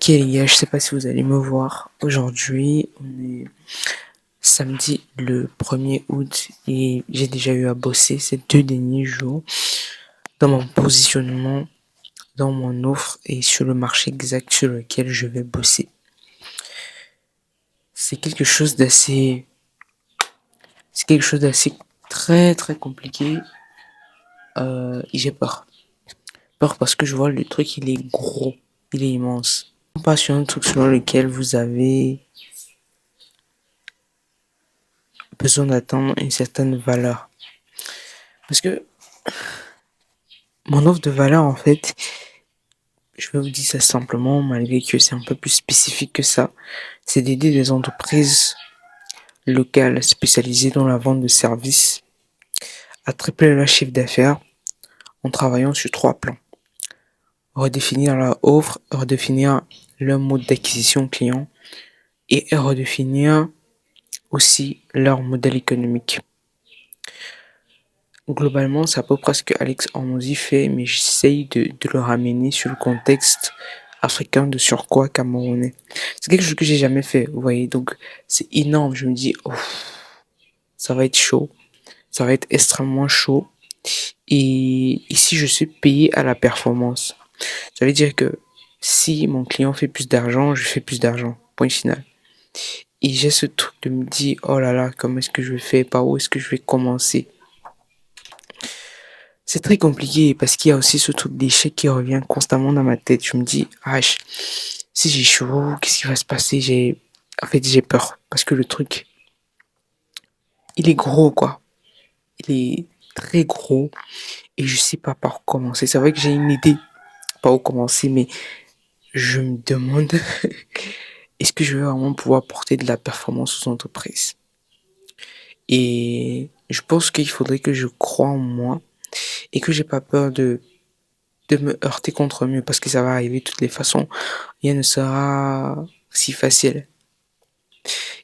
Ok les gars, je sais pas si vous allez me voir. Aujourd'hui, on est samedi le 1er août et j'ai déjà eu à bosser ces 2 derniers jours dans mon positionnement, dans mon offre et sur le marché exact sur lequel je vais bosser. C'est quelque chose d'assez, c'est quelque chose d'assez très très compliqué et j'ai peur. Peur parce que je vois le truc, il est gros, il est immense. Pas sur un truc sur lequel vous avez besoin d'atteindre une certaine valeur. Parce que mon offre de valeur, en fait, je vais vous dire ça simplement, malgré que c'est un peu plus spécifique que ça, c'est d'aider des entreprises locales spécialisées dans la vente de services à tripler leur chiffre d'affaires en travaillant sur 3 plans. Redéfinir leur offre, redéfinir leur mode d'acquisition client et redéfinir aussi leur modèle économique. Globalement, c'est à peu près ce que Alex Hormozy fait, mais j'essaye de le ramener sur le contexte africain de surcroît camerounais. C'est quelque chose que j'ai jamais fait, vous voyez, donc c'est énorme. Je me dis, oh, ça va être chaud, ça va être extrêmement chaud. Et ici, je suis payé à la performance. Ça veut dire que si mon client fait plus d'argent, je fais plus d'argent. Point final. Et j'ai ce truc de me dire, oh là là, comment est-ce que je vais faire, par où est-ce que je vais commencer. C'est très compliqué parce qu'il y a aussi ce truc d'échec qui revient constamment dans ma tête. Je me dis, ah, si j'échoue, qu'est-ce qui va se passer? En fait, j'ai peur parce que le truc, il est gros, quoi. Il est très gros et je sais pas par où commencer. C'est vrai que j'ai une idée par où commencer, mais je me demande, est-ce que je vais vraiment pouvoir porter de la performance aux entreprises? Et je pense qu'il faudrait que je croie en moi et que j'ai pas peur de me heurter contre eux parce que ça va arriver de toutes les façons. Rien ne sera si facile.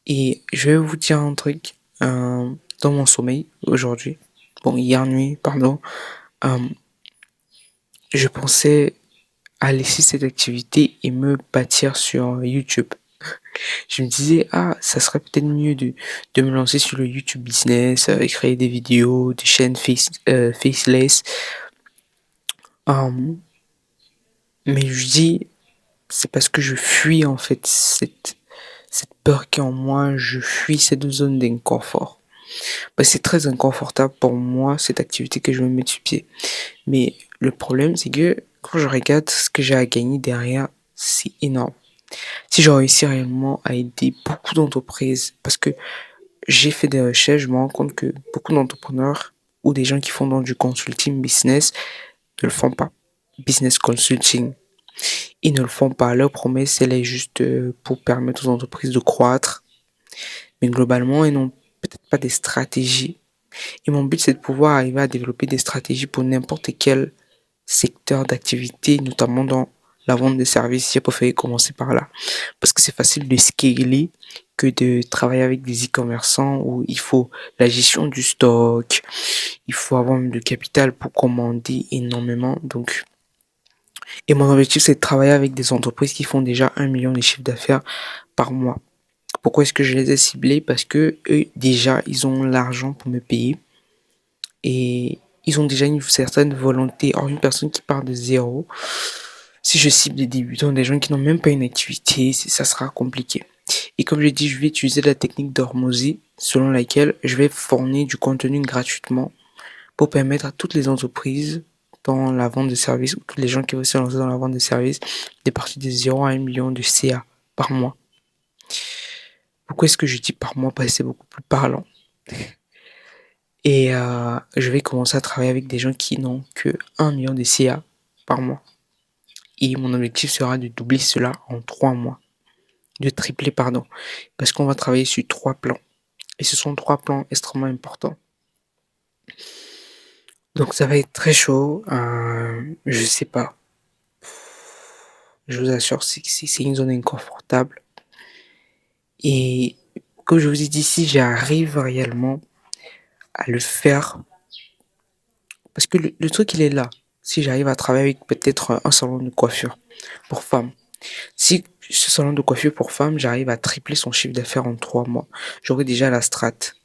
Et je vais vous dire un truc, dans mon sommeil aujourd'hui, bon, hier nuit, pardon, euh, je pensais à laisser cette activité et me bâtir sur YouTube. Je me disais, ah, ça serait peut-être mieux de me lancer sur le YouTube business, et créer des vidéos, des chaînes faceless. Euh, mais je dis, c'est parce que je fuis en fait cette peur qui est en moi, je fuis cette zone d'inconfort. Bah, c'est très inconfortable pour moi, cette activité que je vais mettre sur pied. Mais le problème, c'est que quand je regarde ce que j'ai à gagner derrière, c'est énorme. Si je réussis réellement à aider beaucoup d'entreprises, parce que j'ai fait des recherches, je me rends compte que beaucoup d'entrepreneurs ou des gens qui font dans du consulting business ne le font pas. Business consulting. Ils ne le font pas. Leur promesse, elle est juste pour permettre aux entreprises de croître. Mais globalement, ils n'ont peut-être pas des stratégies. Et mon but, c'est de pouvoir arriver à développer des stratégies pour n'importe quel secteur d'activité, notamment dans la vente de services. J'ai préféré commencer par là. Parce que c'est facile de scaler que de travailler avec des e-commerçants où il faut la gestion du stock, il faut avoir le capital pour commander énormément. Donc, et mon objectif, c'est de travailler avec des entreprises qui font déjà 1 million de chiffre d'affaires par mois. Pourquoi est-ce que je les ai ciblés? Parce que eux, déjà, ils ont l'argent pour me payer et ils ont déjà une certaine volonté. Or, une personne qui part de zéro, si je cible des débutants, des gens qui n'ont même pas une activité, ça sera compliqué. Et comme je l'ai dit, je vais utiliser la technique d'Hormozy, selon laquelle je vais fournir du contenu gratuitement pour permettre à toutes les entreprises dans la vente de services ou tous les gens qui veulent se lancer dans la vente de services de partir de 0 à 1 million de CA par mois. Pourquoi est-ce que je dis par mois? Parce que c'est beaucoup plus parlant. Et je vais commencer à travailler avec des gens qui n'ont que 1 million de CA par mois. Et mon objectif sera de doubler cela en 3 mois. De tripler, pardon. Parce qu'on va travailler sur 3 plans. Et ce sont 3 plans extrêmement importants. Donc ça va être très chaud. Je sais pas. Je vous assure, c'est une zone inconfortable. Et comme je vous ai dit, si j'arrive réellement à le faire, parce que le truc il est là. Si j'arrive à travailler avec peut-être un salon de coiffure pour femmes, Si ce salon de coiffure pour femmes, j'arrive à tripler son chiffre d'affaires en 3 mois, j'aurai déjà la strate.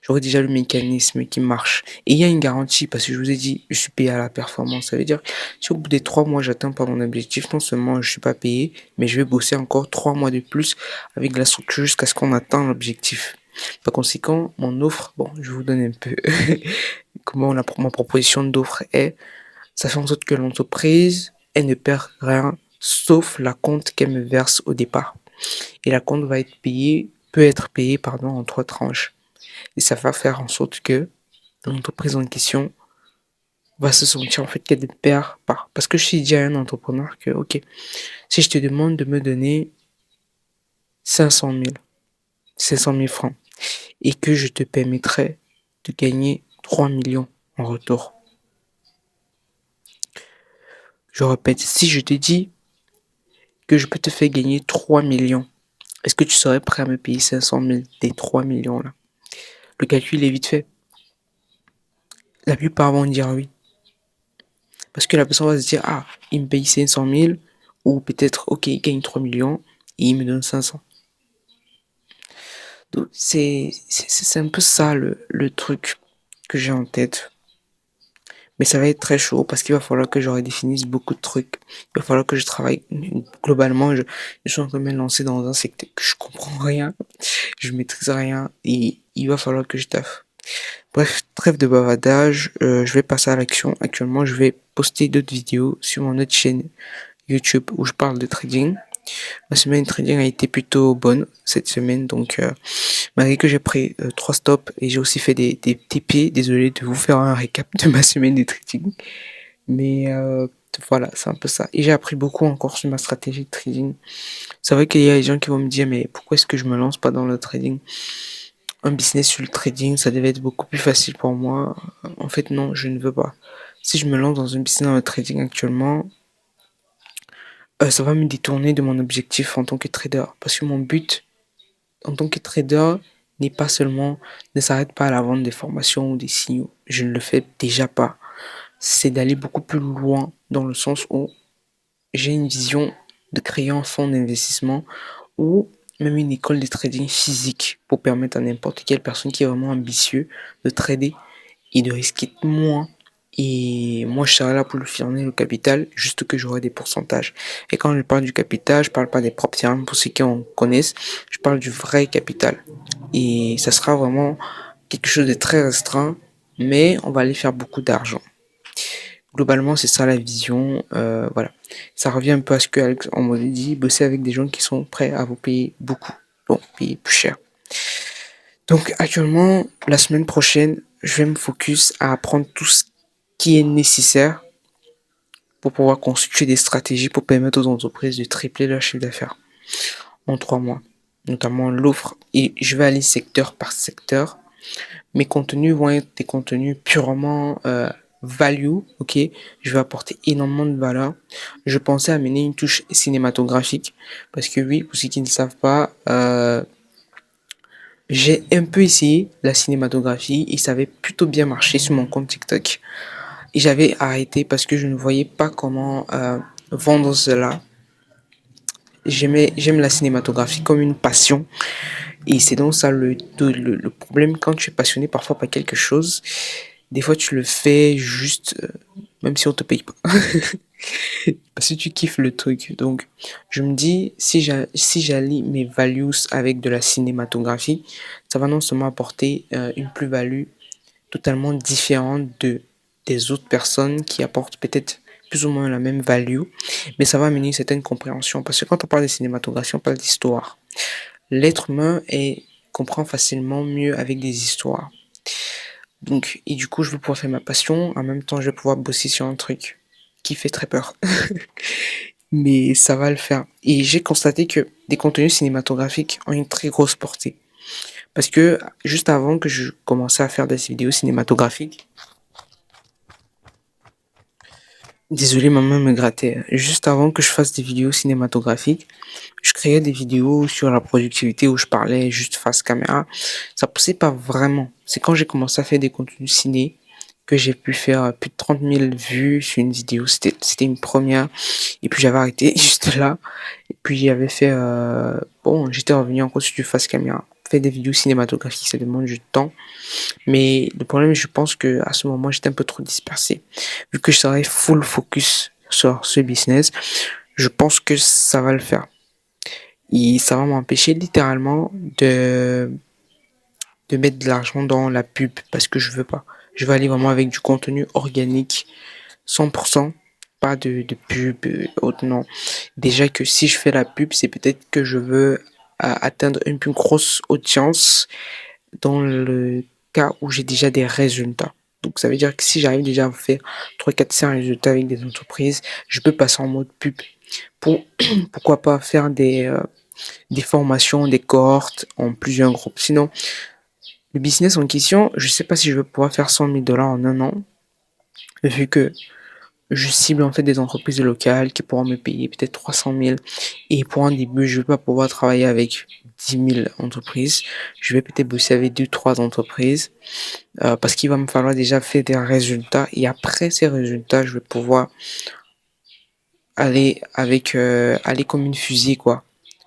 J'aurai déjà le mécanisme qui marche. Et il y a une garantie parce que je vous ai dit, je suis payé à la performance. Ça veut dire, si au bout des 3 mois, j'atteins pas mon objectif, non seulement je suis pas payé, mais je vais bosser encore 3 mois de plus avec la structure jusqu'à ce qu'on atteigne l'objectif. Par conséquent, mon offre, bon, je vous donne un peu comment ma proposition d'offre est. Ça fait en sorte que l'entreprise, elle ne perd rien, sauf la compte qu'elle me verse au départ. Et la compte peut être payée, pardon, en 3 tranches. Et ça va faire en sorte que l'entreprise en question va se sentir en fait qu'elle ne perd pas. Parce que je suis dit à un entrepreneur que, ok, si je te demande de me donner 500 000, 500 000 francs, et que je te permettrai de gagner 3 millions en retour. Je répète, si je te dis que je peux te faire gagner 3 millions, est-ce que tu serais prêt à me payer 500 000 des 3 millions là? Le calcul est vite fait. La plupart vont dire oui. Parce que la personne va se dire, ah, il me paye 500 000, ou peut-être, ok, il gagne 3 millions, et il me donne 500. Donc, c'est un peu ça le truc que j'ai en tête. Mais ça va être très chaud parce qu'il va falloir que je redéfinisse beaucoup de trucs. Il va falloir que je travaille globalement. Je suis en train de me lancer dans un secteur que je comprends rien. Je maîtrise rien et il va falloir que je taffe. Bref, trêve de bavardage, je vais passer à l'action. Actuellement, je vais poster d'autres vidéos sur mon autre chaîne YouTube où je parle de trading. Ma semaine trading a été plutôt bonne cette semaine, donc malgré que j'ai pris 3 stops et j'ai aussi fait des TP, désolé de vous faire un récap de ma semaine de trading, mais voilà, c'est un peu ça. Et j'ai appris beaucoup encore sur ma stratégie de trading. C'est vrai qu'il y a des gens qui vont me dire, mais pourquoi est-ce que je me lance pas dans le trading? Un business sur le trading, ça devait être beaucoup plus facile pour moi. En fait, non, je ne veux pas. Si je me lance dans un business dans le trading actuellement, ça va me détourner de mon objectif en tant que trader. Parce que mon but en tant que trader n'est pas seulement, ne s'arrête pas à la vente des formations ou des signaux. Je ne le fais déjà pas. C'est d'aller beaucoup plus loin dans le sens où j'ai une vision de créer un fonds d'investissement ou même une école de trading physique pour permettre à n'importe quelle personne qui est vraiment ambitieux de trader et de risquer moins. Et moi, je serai là pour lui fournir le capital, juste que j'aurai des pourcentages. Et quand je parle du capital, je parle pas des propres termes pour ceux qui en connaissent, je parle du vrai capital. Et ça sera vraiment quelque chose de très restreint, mais on va aller faire beaucoup d'argent. Globalement, c'est ça la vision. Voilà. Ça revient un peu à ce que Alex on m'a dit, bosser avec des gens qui sont prêts à vous payer beaucoup, donc payer plus cher. Donc actuellement, la semaine prochaine, je vais me focus à apprendre tout ce qui est nécessaire pour pouvoir constituer des stratégies pour permettre aux entreprises de tripler leur chiffre d'affaires en 3 mois, notamment l'offre. Et je vais aller secteur par secteur. Mes contenus vont être des contenus purement value, ok. Je vais apporter énormément de valeur. Je pensais amener une touche cinématographique parce que oui, pour ceux qui ne savent pas, j'ai un peu essayé la cinématographie et ça avait plutôt bien marché sur mon compte TikTok. Et j'avais arrêté parce que je ne voyais pas comment vendre cela. J'aime la cinématographie comme une passion. Et c'est donc ça le problème quand tu es passionné parfois par quelque chose. Des fois, tu le fais juste, même si on te paye pas. Parce que tu kiffes le truc. Donc, je me dis, si j'allie mes values avec de la cinématographie, ça va non seulement apporter une plus-value totalement différente des autres personnes qui apportent peut-être plus ou moins la même value, mais ça va amener une certaine compréhension. Parce que quand on parle de cinématographie, on parle d'histoire. L'être humain comprend facilement mieux avec des histoires. Donc, et du coup, je vais pouvoir faire ma passion, en même temps, je vais pouvoir bosser sur un truc qui fait très peur. Mais ça va le faire. Et j'ai constaté que des contenus cinématographiques ont une très grosse portée. Parce que juste avant que je commençais à faire des vidéos cinématographiques, désolé, ma main me grattait. Juste avant que je fasse des vidéos cinématographiques, je créais des vidéos sur la productivité où je parlais juste face caméra. Ça poussait pas vraiment. C'est quand j'ai commencé à faire des contenus ciné que j'ai pu faire plus de 30 000 vues sur une vidéo. C'était une première. Et puis j'avais arrêté juste là. Et puis j'avais fait... bon, j'étais revenu encore sur du face caméra. Faire des vidéos cinématographiques, ça demande du temps. Mais le problème, je pense que à ce moment, j'étais un peu trop dispersé. Vu que je serais full focus sur ce business, je pense que ça va le faire. Et ça va m'empêcher littéralement de mettre de l'argent dans la pub parce que je veux pas. Je veux aller vraiment avec du contenu organique, 100%, pas de pub, autre, non. Déjà que si je fais la pub, c'est peut-être que je veux atteindre une plus grosse audience dans le cas où j'ai déjà des résultats. Donc ça veut dire que si j'arrive déjà à faire 3, 4, 5 résultats avec des entreprises, je peux passer en mode pub. Pour, pourquoi pas faire des formations, des cohortes en plusieurs groupes. Sinon, le business en question, je sais pas si je vais pouvoir faire 100 000 dollars en un an, vu que je cible en fait des entreprises locales qui pourront me payer peut-être 300 000. Et pour un début, je vais pas pouvoir travailler avec 10 000 entreprises. Je vais peut-être bosser avec 2, 3 entreprises parce qu'il va me falloir déjà faire des résultats. Et après ces résultats, je vais pouvoir aller comme une fusée, quoi.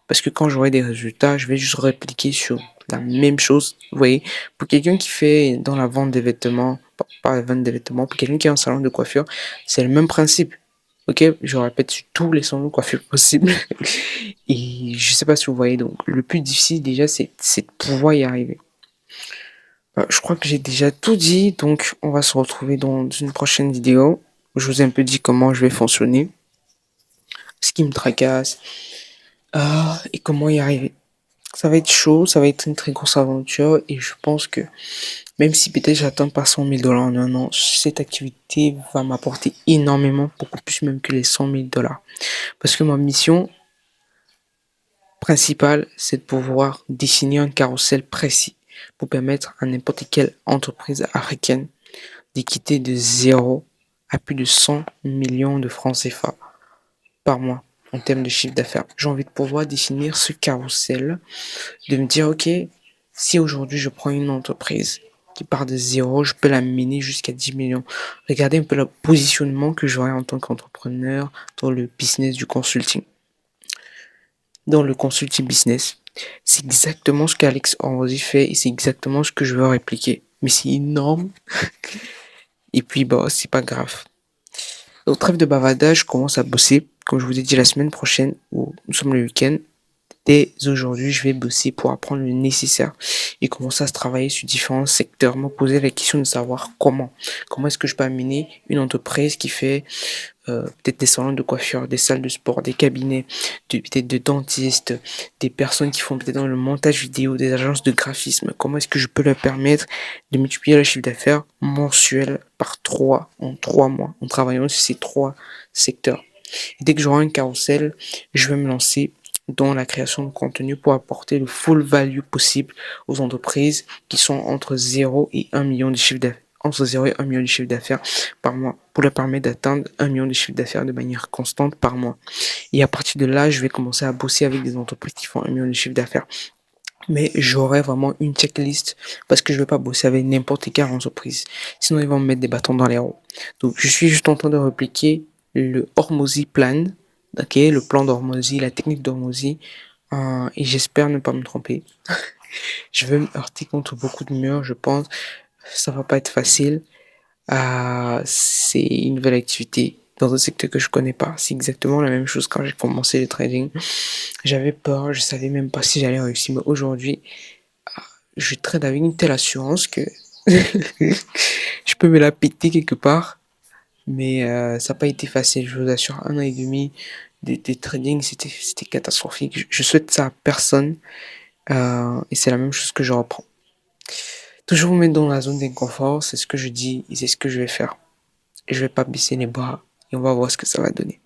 Parce que quand j'aurai des résultats, je vais juste répliquer sur la même chose. Vous voyez, pour quelqu'un qui fait dans la vente des vêtements, pas la vente des vêtements, pour quelqu'un qui a un salon de coiffure, c'est le même principe. Ok, je répète sur tous les salons de coiffure possibles. Et je sais pas si vous voyez, donc le plus difficile déjà, c'est de pouvoir y arriver. Je crois que j'ai déjà tout dit, donc on va se retrouver dans une prochaine vidéo. Je vous ai un peu dit comment je vais fonctionner, ce qui me tracasse, et comment y arriver. Ça va être chaud, ça va être une très grosse aventure et je pense que même si peut-être j'atteins pas 100 000 dollars en un an, cette activité va m'apporter énormément, beaucoup plus même que les 100 000 dollars. Parce que ma mission principale, c'est de pouvoir dessiner un carrousel précis pour permettre à n'importe quelle entreprise africaine de quitter de zéro à plus de 100 millions de francs CFA par mois en termes de chiffre d'affaires. J'ai envie de pouvoir dessiner ce carrousel, de me dire, ok, si aujourd'hui je prends une entreprise qui part de zéro, je peux la mener jusqu'à 10 millions. Regardez un peu le positionnement que j'aurai en tant qu'entrepreneur dans le business du consulting. Dans le consulting business, c'est exactement ce qu'Alex Hormozy fait et c'est exactement ce que je veux répliquer. Mais c'est énorme. Et puis, bah, c'est pas grave. Donc, trêve de bavardage, je commence à bosser, comme je vous ai dit la semaine prochaine, où nous sommes le week-end. Dès aujourd'hui, je vais bosser pour apprendre le nécessaire et commencer à se travailler sur différents secteurs. Me poser la question de savoir comment est-ce que je peux amener une entreprise qui fait peut-être des salons de coiffure, des salles de sport, des cabinets, peut-être de dentistes, des personnes qui font peut-être dans le montage vidéo, des agences de graphisme. Comment est-ce que je peux leur permettre de multiplier le chiffre d'affaires mensuel par 3 en 3 mois en travaillant sur ces 3 secteurs. Et dès que j'aurai un carrousel, je vais me lancer dans la création de contenu pour apporter le full value possible aux entreprises qui sont entre 0 et 1 million de chiffre d'affaires, entre 0 et 1 million de chiffre d'affaires par mois, pour leur permettre d'atteindre 1 million de chiffre d'affaires de manière constante par mois. Et à partir de là, je vais commencer à bosser avec des entreprises qui font 1 million de chiffre d'affaires. Mais j'aurai vraiment une checklist parce que je vais pas bosser avec n'importe quelle entreprise. Sinon, ils vont me mettre des bâtons dans les roues. Donc, je suis juste en train de répliquer le Hormozy Plan, ok, le plan d'Hormozy, la technique d'Hormozy, et j'espère ne pas me tromper. Je vais me heurter contre beaucoup de murs, je pense. Ça va pas être facile. C'est une nouvelle activité dans un secteur que je connais pas. C'est exactement la même chose quand j'ai commencé le trading. J'avais peur, je savais même pas si j'allais réussir. Mais aujourd'hui, je trade avec une telle assurance que je peux me la péter quelque part. Mais ça n'a pas été facile, je vous assure. 1 an et demi de trading, c'était catastrophique. Je souhaite ça à personne. Et c'est la même chose que je reprends. Toujours me mettre dans la zone d'inconfort, c'est ce que je dis et c'est ce que je vais faire. Et je vais pas baisser les bras et on va voir ce que ça va donner.